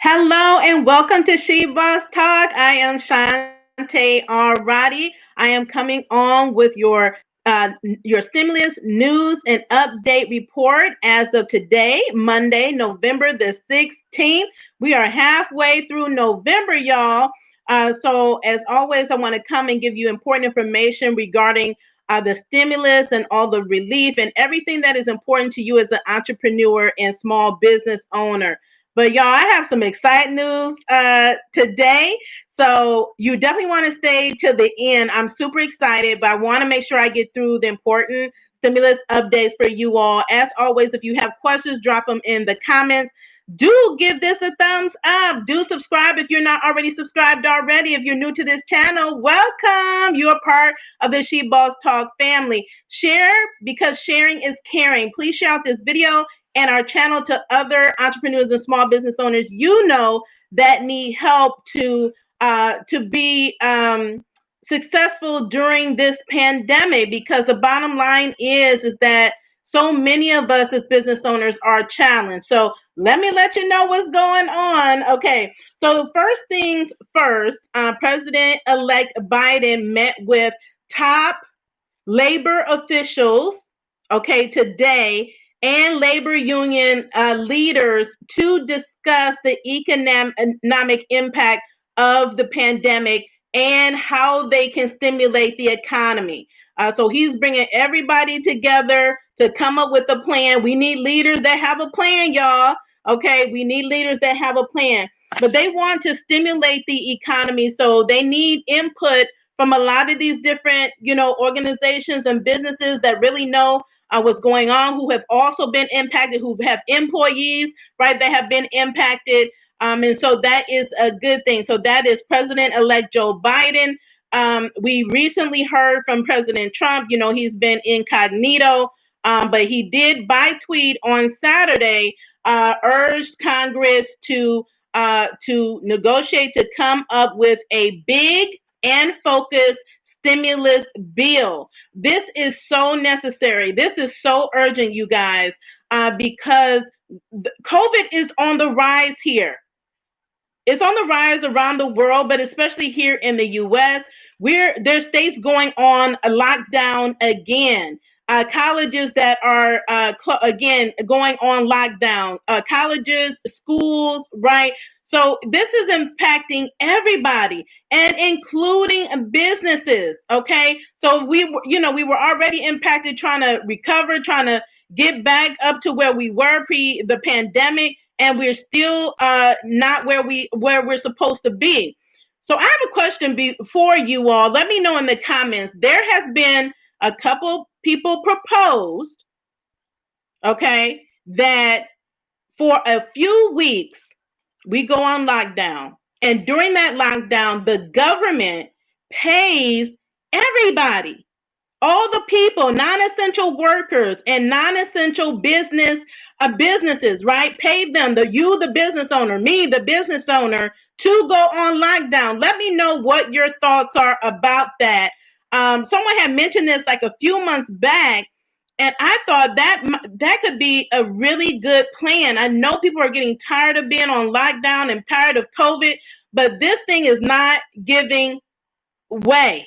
Hello and welcome to She Boss Talk. I am Shante Arati. I am coming on with your stimulus news and update report as of today, Monday, November the 16th. We are halfway through November, y'all. So as always, I want to come and give you important information regarding the stimulus and all the relief and everything that is important to you as an entrepreneur and small business owner. But y'all, I have some exciting news today. So you definitely want to stay till the end. I'm super excited, but I want to make sure I get through the important stimulus updates for you all. As always, if you have questions, drop them in the comments. Do give this a thumbs up. Do subscribe if you're not already subscribed already. If you're new to this channel, welcome. You're part of the She Boss Talk family. Share because sharing is caring. Please share out this video and our channel to other entrepreneurs and small business owners you know that need help to be successful during this pandemic. Because the bottom line is that so many of us as business owners are challenged. So let me let you know what's going on. Okay, so first things first, President-elect Biden met with top labor officials, okay, today and labor union leaders to discuss the economic impact of the pandemic and how they can stimulate the economy. So he's bringing everybody together to come up with a plan. We need leaders that have a plan, y'all. Okay, we need leaders that have a plan. But they want to stimulate the economy, so they need input from a lot of these different, organizations and businesses that really know what's going on, who have also been impacted, who have employees, right, that have been impacted. And so that is a good thing. So that is President-elect Joe Biden. We recently heard from President Trump. He's been incognito, but he did by tweet on Saturday, urged Congress to negotiate to come up with a big and focused stimulus bill. This is so necessary. This is so urgent, you guys, because COVID is on the rise here. It's on the rise around the world, but especially here in the U.S., there's states going on a lockdown again. Colleges that are again going on lockdown. Colleges, schools, right? So this is impacting everybody, and including businesses. Okay, so we were already impacted, trying to recover, trying to get back up to where we were pre the pandemic, and we're still not where we're supposed to be. So I have a question for you all. Let me know in the comments. There has been a couple people proposed, okay, that for a few weeks we go on lockdown, and during that lockdown, the government pays everybody, all the people, non-essential workers and non-essential businesses, right? Pay them, the business owner, me, the business owner, to go on lockdown. Let me know what your thoughts are about that. Someone had mentioned this like a few months back, and I thought that could be a really good plan. I know people are getting tired of being on lockdown and tired of COVID, but this thing is not giving way.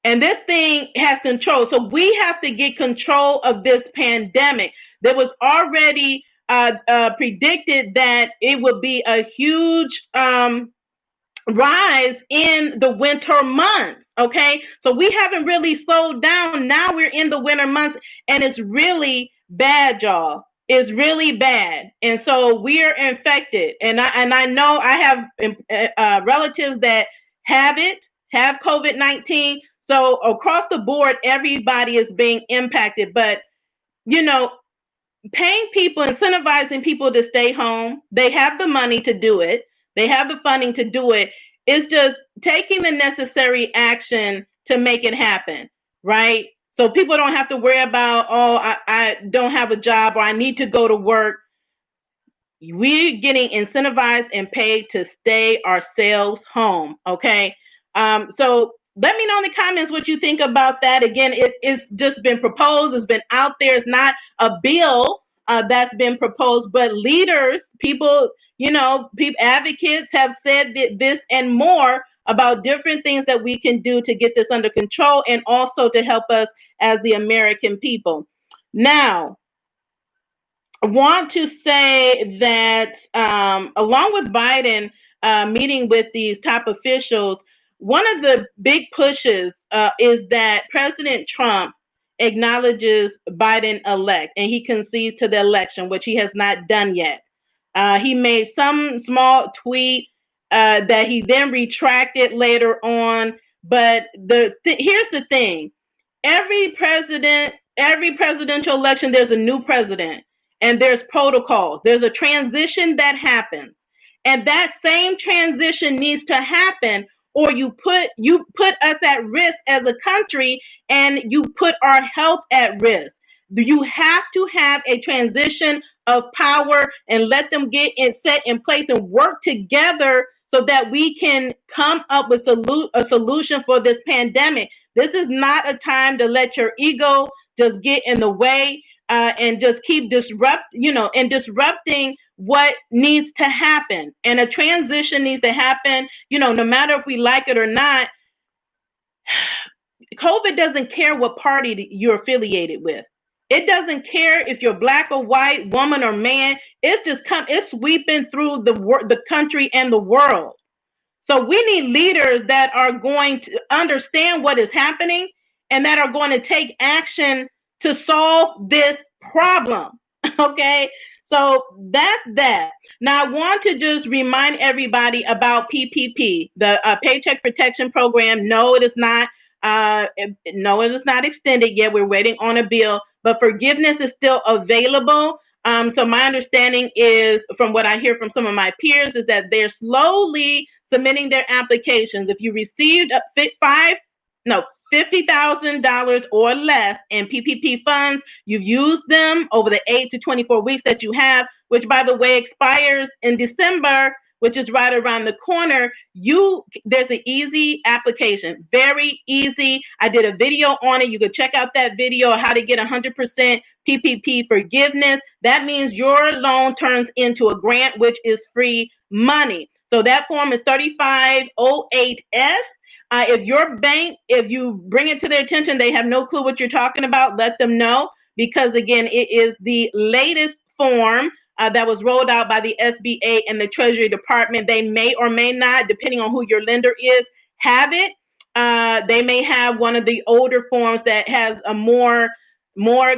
And this thing has control. So we have to get control of this pandemic. There was already predicted that it would be a huge rise in the winter months. Okay, so we haven't really slowed down. Now we're in the winter months, and it's really bad, y'all. It's really bad, and so we are infected. And I know I have relatives that have COVID-19. So across the board, everybody is being impacted. But paying people, incentivizing people to stay home, they have the money to do it. They have the funding to do it. It's just taking the necessary action to make it happen, right? So people don't have to worry about, I don't have a job, or I need to go to work. We're getting incentivized and paid to stay ourselves home, okay? So let me know in the comments what you think about that. Again, it's just been proposed. It's been out there. It's not a bill that's been proposed, but leaders, people, advocates have said this and more about different things that we can do to get this under control and also to help us as the American people. Now, I want to say that along with Biden meeting with these top officials, one of the big pushes is that President Trump acknowledges Biden elect and he concedes to the election, which he has not done yet. He made some small tweet that he then retracted later on. But here's the thing: every presidential election, there's a new president and there's protocols. There's a transition that happens. And that same transition needs to happen, or you put us at risk as a country and you put our health at risk. You have to have a transition of power and let them get it set in place and work together so that we can come up with a solution for this pandemic. This is not a time to let your ego just get in the way and just keep disrupting what needs to happen. And a transition needs to happen, no matter if we like it or not. COVID doesn't care what party you're affiliated with. It doesn't care if you're black or white, woman or man. It's sweeping through the country and the world. So we need leaders that are going to understand what is happening and that are going to take action to solve this problem. Okay, so that's that. Now I want to just remind everybody about PPP, the Paycheck Protection Program. No, it is not. No, it is not extended yet. We're waiting on a bill, but forgiveness is still available. So my understanding is, from what I hear from some of my peers, is that they're slowly submitting their applications. If you received $50,000 or less in PPP funds, you've used them over the 8 to 24 weeks that you have, which, by the way, expires in December, which is right around the corner. There's an easy application, very easy. I did a video on it. You could check out that video on how to get 100% PPP forgiveness. That means your loan turns into a grant, which is free money. So that form is 3508S. If your bank, if you bring it to their attention, they have no clue what you're talking about, let them know, because again, it is the latest form that was rolled out by the SBA and the Treasury Department. They may or may not, depending on who your lender is, have it. They may have one of the older forms that has a more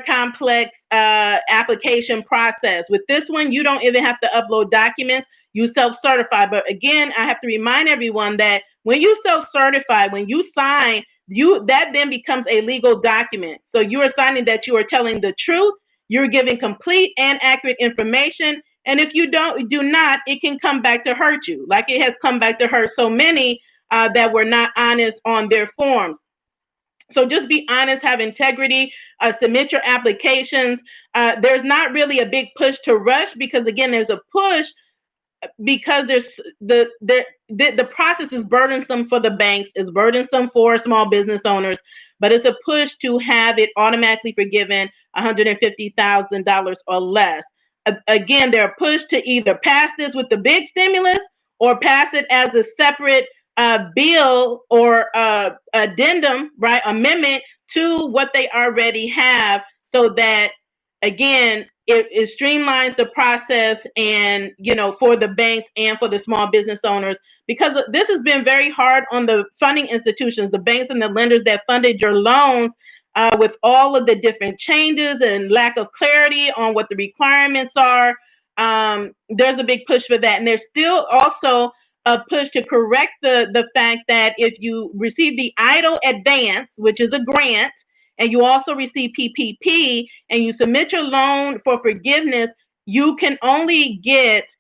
complex application process. With this one, you don't even have to upload documents. You self-certify. But again, I have to remind everyone that when you self-certify, when you sign, that then becomes a legal document. So you are signing that you are telling the truth. You're giving complete and accurate information. And if you do not, it can come back to hurt you, like it has come back to hurt so many that were not honest on their forms. So just be honest, have integrity, submit your applications. There's not really a big push to rush, because again, there's a push because there's the process is burdensome for the banks, is burdensome for small business owners, but it's a push to have it automatically forgiven $150,000 or less. Again, they're pushed to either pass this with the big stimulus or pass it as a separate bill or addendum, right, amendment to what they already have, so that again it streamlines the process, and for the banks and for the small business owners, because this has been very hard on the funding institutions, the banks and the lenders that funded your loans, with all of the different changes and lack of clarity on what the requirements are. There's a big push for that, and there's still also a push to correct the fact that if you receive the EIDL advance, which is a grant, and you also receive PPP, and you submit your loan for forgiveness, you can only get,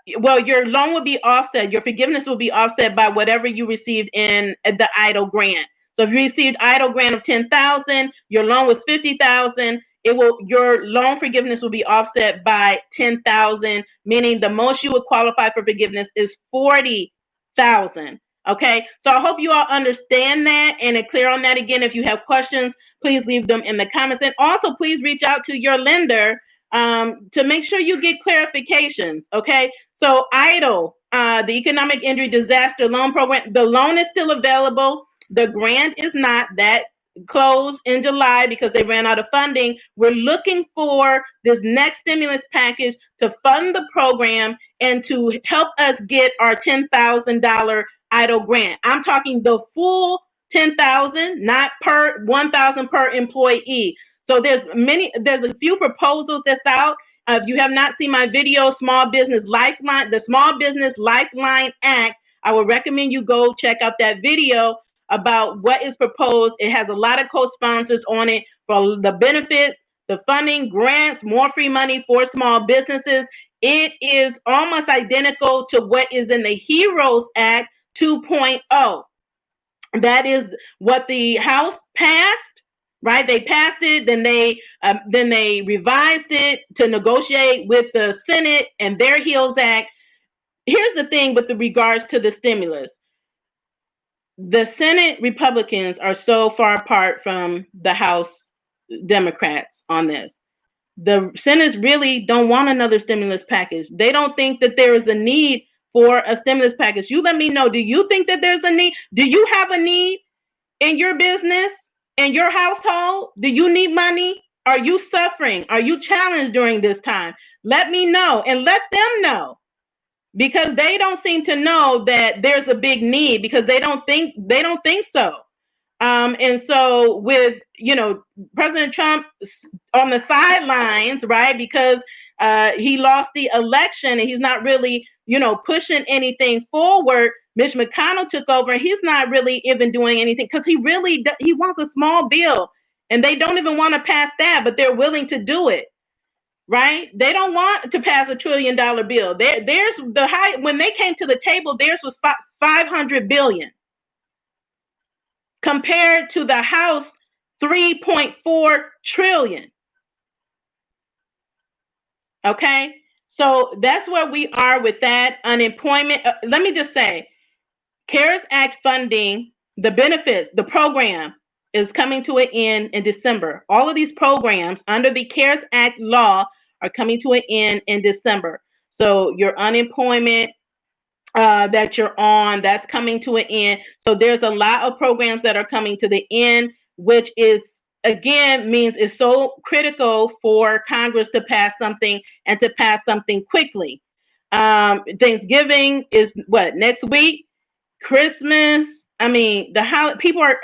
your loan will be offset, your forgiveness will be offset by whatever you received in the EIDL grant. So if you received EIDL grant of $10,000, your loan was $50,000, your loan forgiveness will be offset by $10,000, meaning the most you would qualify for forgiveness is $40,000. Okay, so I hope you all understand that and are clear on that. Again, if you have questions, please leave them in the comments. And also, please reach out to your lender to make sure you get clarifications. Okay, so EIDL, the Economic Injury Disaster Loan Program, the loan is still available. The grant is not. That closed in July because they ran out of funding. We're looking for this next stimulus package to fund the program and to help us get our $10,000 EIDL grant. I'm talking the full 10,000, not per 1,000 per employee. So there's a few proposals that's out. If you have not seen my video, Small Business Lifeline, the Small Business Lifeline Act, I would recommend you go check out that video about what is proposed. It has a lot of co-sponsors on it for the benefits, the funding, grants, more free money for small businesses. It is almost identical to what is in the HEROES Act 2.0. That is what the House passed, right? They passed it, then they revised it to negotiate with the Senate and their HEROES Act. Here's the thing with regards to the stimulus. The Senate Republicans are so far apart from the House Democrats on this. The Senators really don't want another stimulus package. They don't think that there is a need for a stimulus package. You let me know. Do you think that there's a need? Do you have a need in your business, in your household? Do you need money? Are you suffering? Are you challenged during this time? Let me know and let them know, because they don't seem to know that there's a big need, because they don't think so. And so with, President Trump on the sidelines, right, because he lost the election and he's not really, pushing anything forward. Mitch McConnell took over and he's not really even doing anything, because he wants a small bill and they don't even want to pass that, but they're willing to do it. Right? They don't want to pass $1 trillion bill. There's the high, when they came to the table, theirs was $500 billion compared to the House $3.4 trillion. Okay, so that's where we are with that. Unemployment. Let me just say, CARES Act funding, the benefits, the program is coming to an end in December. All of these programs under the CARES Act law are coming to an end in December. So your unemployment that you're on, that's coming to an end. So there's a lot of programs that are coming to the end, which is, again, means it's so critical for Congress to pass something, and to pass something quickly. Thanksgiving is what, next week? Christmas. I mean, people are,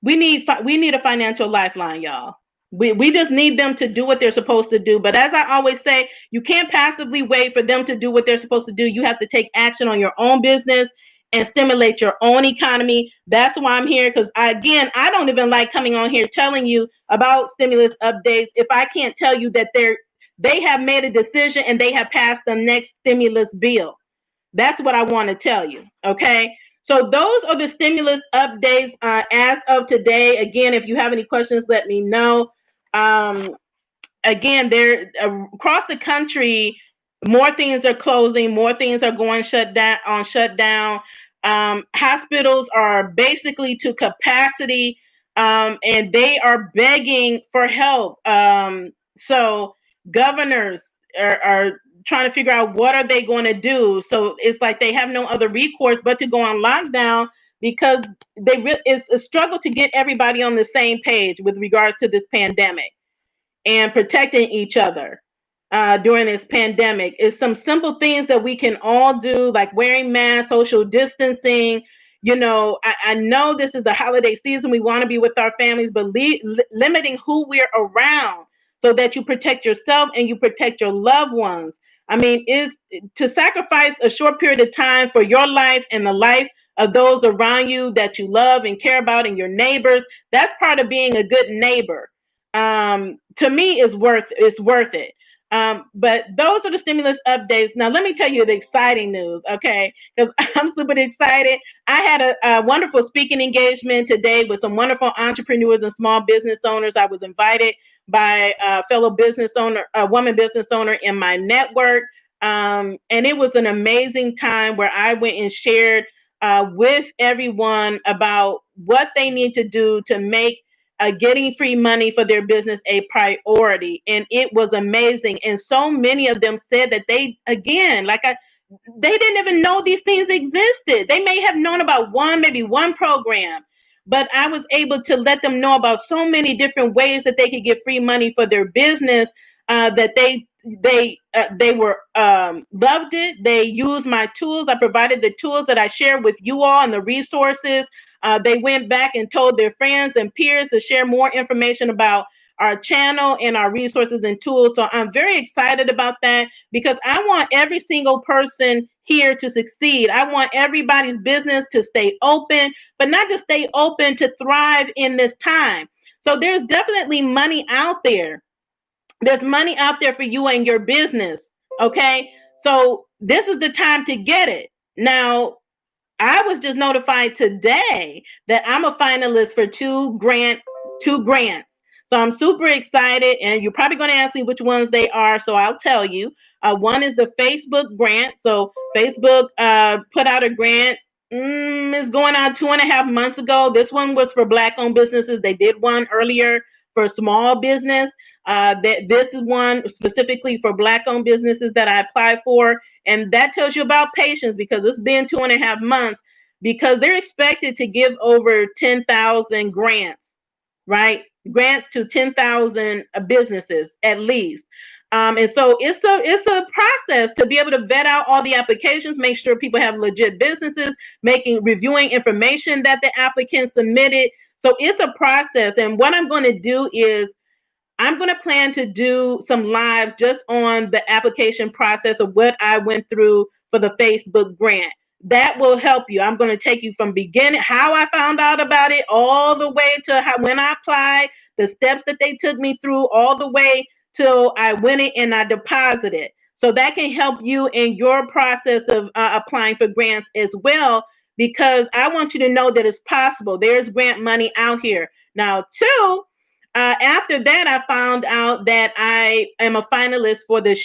we need a financial lifeline, y'all. We just need them to do what they're supposed to do. But as I always say, you can't passively wait for them to do what they're supposed to do. You have to take action on your own business and stimulate your own economy. That's why I'm here, because I don't even like coming on here telling you about stimulus updates if I can't tell you that they have made a decision and they have passed the next stimulus bill. That's what I want to tell you. Okay. So those are the stimulus updates as of today. Again, if you have any questions, let me know. Again, there across the country, more things are closing, more things are going shutdown. Hospitals are basically to capacity, and they are begging for help. So governors are trying to figure out what are they going to do. So it's like they have no other recourse but to go on lockdown, because it's a struggle to get everybody on the same page with regards to this pandemic and protecting each other during this pandemic. Is some simple things that we can all do, like wearing masks, social distancing. I know this is the holiday season. We want to be with our families, but limiting who we're around so that you protect yourself and you protect your loved ones. I mean, is to sacrifice a short period of time for your life and the life of those around you that you love and care about, and your neighbors. That's part of being a good neighbor. To me, it's worth it. But those are the stimulus updates. Now, let me tell you the exciting news, okay? Because I'm super excited. I had a wonderful speaking engagement today with some wonderful entrepreneurs and small business owners. I was invited by a fellow business owner, a woman business owner in my network. And it was an amazing time where I went and shared with everyone about what they need to do to make getting free money for their business a priority. And it was amazing. And so many of them said that they, again, they didn't even know these things existed. They may have known about maybe one program, but I was able to let them know about so many different ways that they could get free money for their business. That they were loved it. They used my tools. I provided the tools that I shared with you all and the resources. They went back and told their friends and peers to share more information about our channel and our resources and tools. So I'm very excited about that because I want every single person here to succeed. I want everybody's business to stay open, but not just stay open, to thrive in this time. So there's definitely money out there. There's money out there for you and your business. Okay. So this is the time to get it. Now, I was just notified today that I'm a finalist for two grants. So I'm super excited, and you're probably going to ask me which ones they are. So I'll tell you. One is the Facebook grant. So Facebook put out a grant. It's going on 2.5 months ago. This one was for Black-owned businesses. They did one earlier for small business. This is one specifically for Black-owned businesses that I applied for. And that tells you about patience, because it's been 2.5 months, because they're expected to give over 10,000 grants, right? Grants to 10,000 businesses at least. And so it's a process to be able to vet out all the applications, make sure people have legit businesses, reviewing information that the applicant submitted. So it's a process. And what I'm going to do is I'm going to plan to do some lives just on the application process of what I went through for the Facebook grant. That will help you. I'm going to take you from beginning, how I found out about it, all the way to when I applied, the steps that they took me through, all the way till I went in and I deposited. So that can help you in your process of applying for grants as well, because I want you to know that it's possible. There's grant money out here. Now, two, after that, I found out that I am a finalist for the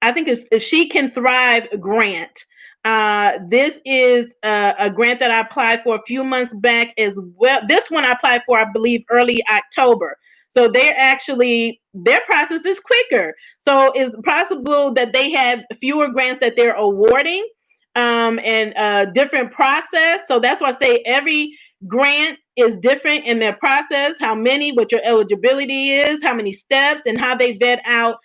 I think it's She Can Thrive grant. This is a grant that I applied for a few months back as well. This one I applied for, I believe, early October. So their process is quicker. So it's possible that they have fewer grants that they're awarding, and a different process. So that's why I say every grant is different in their process, how many, what your eligibility is, how many steps, and how they vet out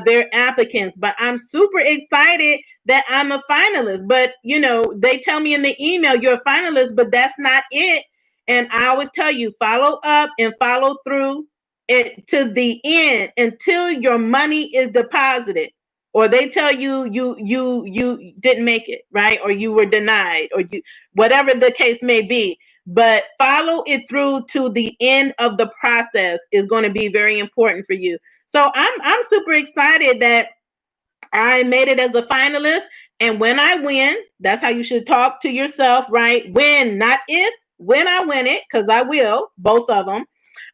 their applicants. But I'm super excited that I'm a finalist. But, they tell me in the email, you're a finalist, but that's not it. And I always tell you, follow up and follow through it to the end until your money is deposited, or they tell you didn't make it, right, or you were denied, or whatever the case may be. But follow it through to the end of the process is going to be very important for you. So I'm super excited that I made it as a finalist. And when I win, that's how you should talk to yourself, right? When, not if, when I win it, because I will, both of them.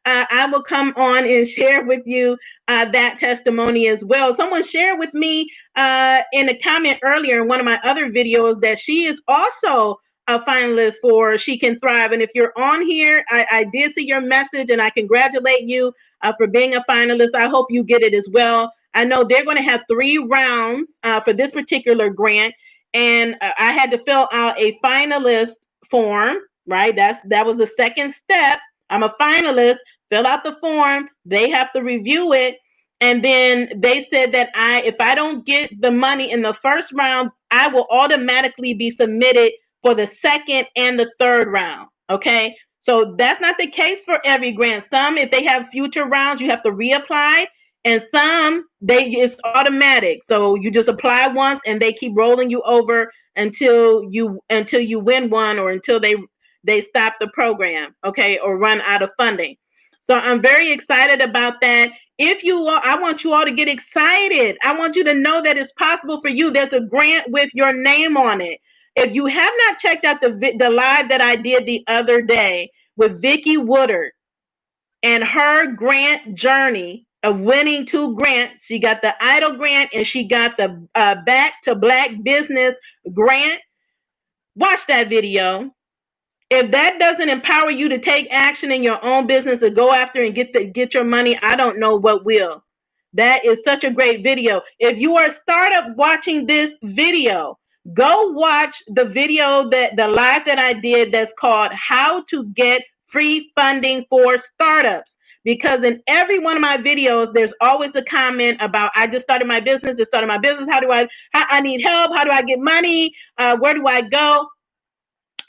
I will come on and share with you that testimony as well. Someone shared with me in a comment earlier in one of my other videos that she is also a finalist for She Can Thrive. And if you're on here, I did see your message, and I congratulate you for being a finalist. I hope you get it as well. I know they're going to have 3 rounds for this particular grant, and I had to fill out a finalist form, right? That was the second step. I'm a finalist. Fill out the form. They have to review it. And then they said that if I don't get the money in the first round, I will automatically be submitted for the second and the third round. Okay. So that's not the case for every grant. Some, if they have future rounds, you have to reapply. And some, it's automatic. So you just apply once and they keep rolling you over until you win one, or until they stop the program, okay, or run out of funding. So I'm very excited about that. I want you all to get excited. I want you to know that it's possible for you. There's a grant with your name on it. If you have not checked out the live that I did the other day with Vicki Woodard and her grant journey of winning 2 grants, she got the EIDL grant and she got the Back to Black Business grant. Watch that video. If that doesn't empower you to take action in your own business to go after and get your money, I don't know what will. That is such a great video. If you are a startup watching this video, go watch the video, that the live that I did, that's called How to Get Free Funding for Startups. Because in every one of my videos, there's always a comment about, I just started my business, how I need help, how do I get money, where do I go?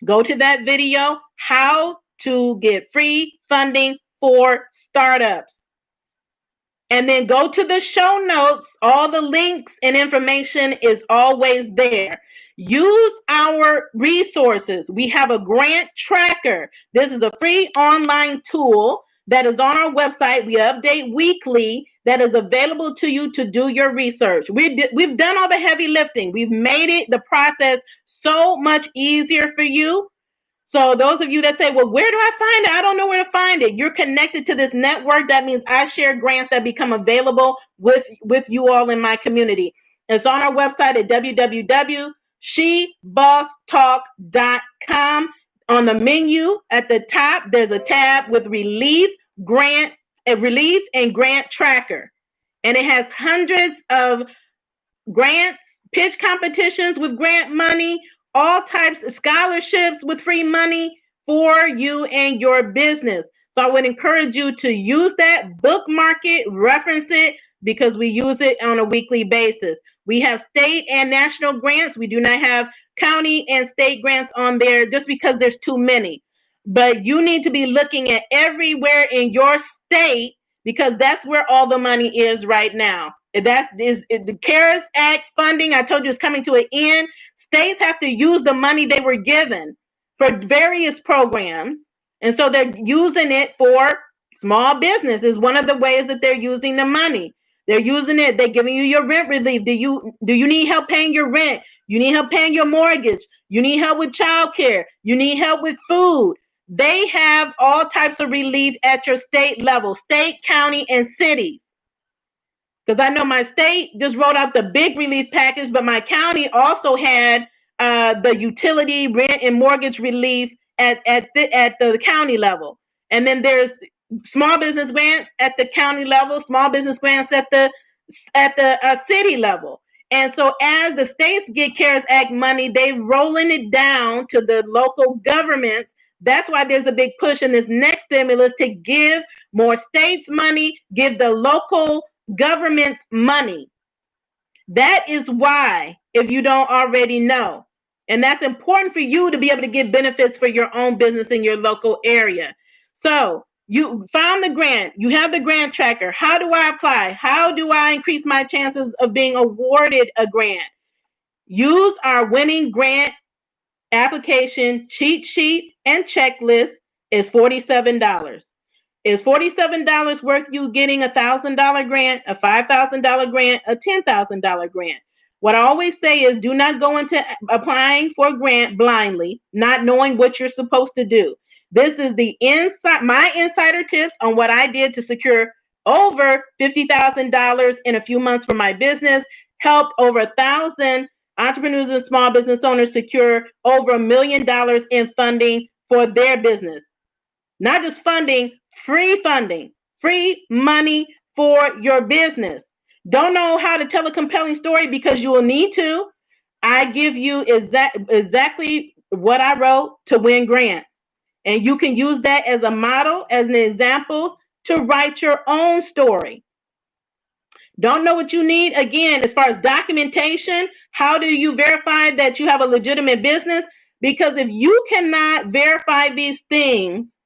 Go to that video, How to Get Free Funding for Startups. And then go to the show notes. All the links and information is always there. Use our resources. We have a grant tracker. This is a free online tool that is on our website. We update weekly, that is available to you to do your research. We've done all the heavy lifting. We've made it, the process, so much easier for you. So those of you that say, well, where do I find it? I don't know where to find it. You're connected to this network. That means I share grants that become available with you all in my community. It's on our website at www.shebosstalk.com. On the menu at the top, there's a tab with Relief and Grant Tracker. And it has hundreds of grants, pitch competitions with grant money, all types of scholarships with free money for you and your business. So I would encourage you to use that, bookmark it, reference it, because we use it on a weekly basis. We have state and national grants. We do not have county and state grants on there just because there's too many. But you need to be looking at everywhere in your state, because that's where all the money is right now. The CARES Act funding, I told you, is coming to an end. States have to use the money they were given for various programs. And so they're using it for small business is one of the ways that they're using the money. They're using it. They're giving you your rent relief. Do you need help paying your rent? You need help paying your mortgage. You need help with childcare. You need help with food. They have all types of relief at your state level, state, county, and cities. Because I know my state just rolled out the big relief package, but my county also had the utility, rent, and mortgage relief at the county level. And then there's small business grants at the county level, small business grants at the city level. And so as the states get CARES Act money, they're rolling it down to the local governments. That's why there's a big push in this next stimulus to give more states money, give the local government's money. That is why, if you don't already know, and that's important for you to be able to get benefits for your own business in your local area. So you found the grant, you have the grant tracker. How do I apply? How do I increase my chances of being awarded a grant? Use our winning grant application cheat sheet and checklist. Is $47. Is $47 worth you getting a $1,000 grant, a $5,000 grant, a $10,000 grant? What I always say is, do not go into applying for a grant blindly, not knowing what you're supposed to do. This is my insider tips on what I did to secure over $50,000 in a few months for my business, helped over 1,000 entrepreneurs and small business owners secure over $1 million in funding for their business. Not just funding, free money for your business. Don't know how to tell a compelling story because you will need to. I give you exactly what I wrote to win grants. And you can use that as a model, as an example to write your own story. Don't know what you need? Again, as far as documentation, how do you verify that you have a legitimate business? Because if you cannot verify these things,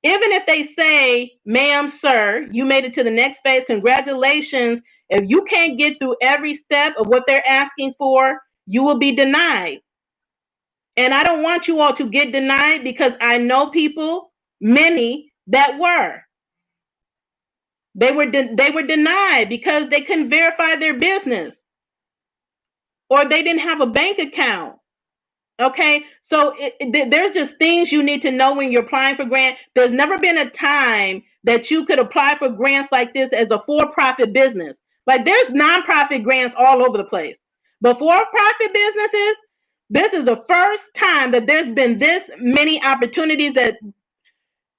even if they say, ma'am, sir, you made it to the next phase, congratulations. If you can't get through every step of what they're asking for, you will be denied. And I don't want you all to get denied, because I know people, many that were. They were denied because they couldn't verify their business, or they didn't have a bank account. Okay, so there's just things you need to know when you're applying for grants. There's never been a time that you could apply for grants like this as a for-profit business. Like, there's nonprofit grants all over the place, but for-profit businesses, This is the first time that there's been this many opportunities that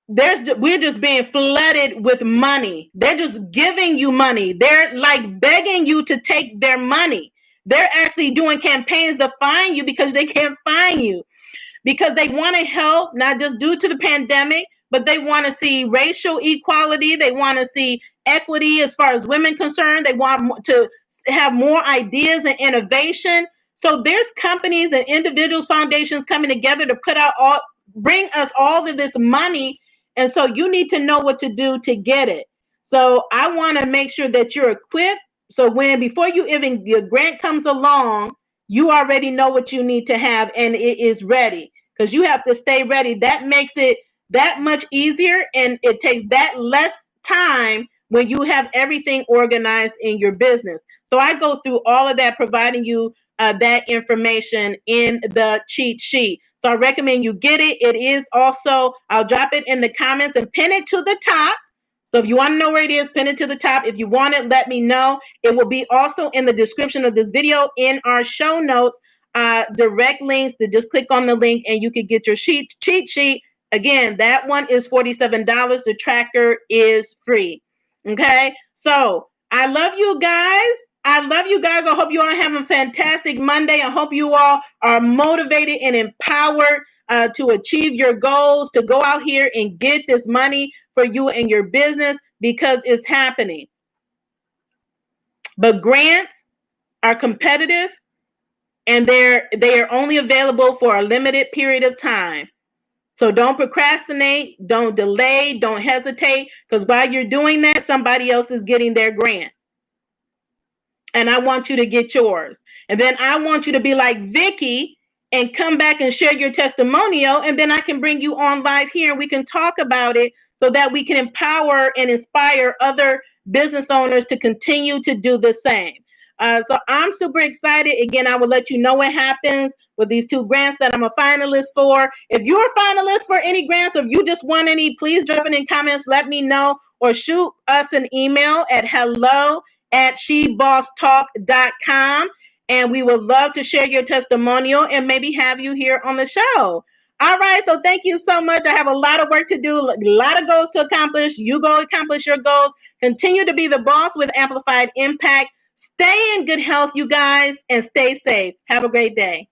we're just being flooded with money. They're just giving you money. They're like begging you to take their money. They're actually doing campaigns to find you because they can't find you, because they want to help, not just due to the pandemic, but they want to see racial equality. They want to see equity as far as women concerned. They want to have more ideas and innovation. So there's companies and individuals, foundations coming together to bring us all of this money. And so you need to know what to do to get it. So I want to make sure that you're equipped. So before the grant comes along, you already know what you need to have and it is ready, because you have to stay ready. That makes it that much easier, and it takes that less time when you have everything organized in your business. So I go through all of that, providing you that information in the cheat sheet. So I recommend you get it. It is also, I'll drop it in the comments and pin it to the top. So if you want to know where it is, pin it to the top. If you want it, let me know. It will be also in the description of this video in our show notes, direct links to just click on the link and you can get your cheat sheet. Again, that one is $47. The tracker is free. Okay. So I love you guys. I love you guys. I hope you all have a fantastic Monday. I hope you all are motivated and empowered to achieve your goals, to go out here and get this money for you and your business, because it's happening. But grants are competitive, and they are only available for a limited period of time. So don't procrastinate, don't delay, don't hesitate, because while you're doing that, somebody else is getting their grant. And I want you to get yours. And then I want you to be like Vicky and come back and share your testimonial. And then I can bring you on live here and we can talk about it so that we can empower and inspire other business owners to continue to do the same. So I'm super excited. Again, I will let you know what happens with these 2 grants that I'm a finalist for. If you're a finalist for any grants, or if you just want any, please drop it in comments. Let me know, or shoot us an email at hello@shebosstalk.com. And we would love to share your testimonial and maybe have you here on the show. All right. So thank you so much. I have a lot of work to do, a lot of goals to accomplish. You go accomplish your goals. Continue to be the boss with amplified impact. Stay in good health, you guys, and stay safe. Have a great day.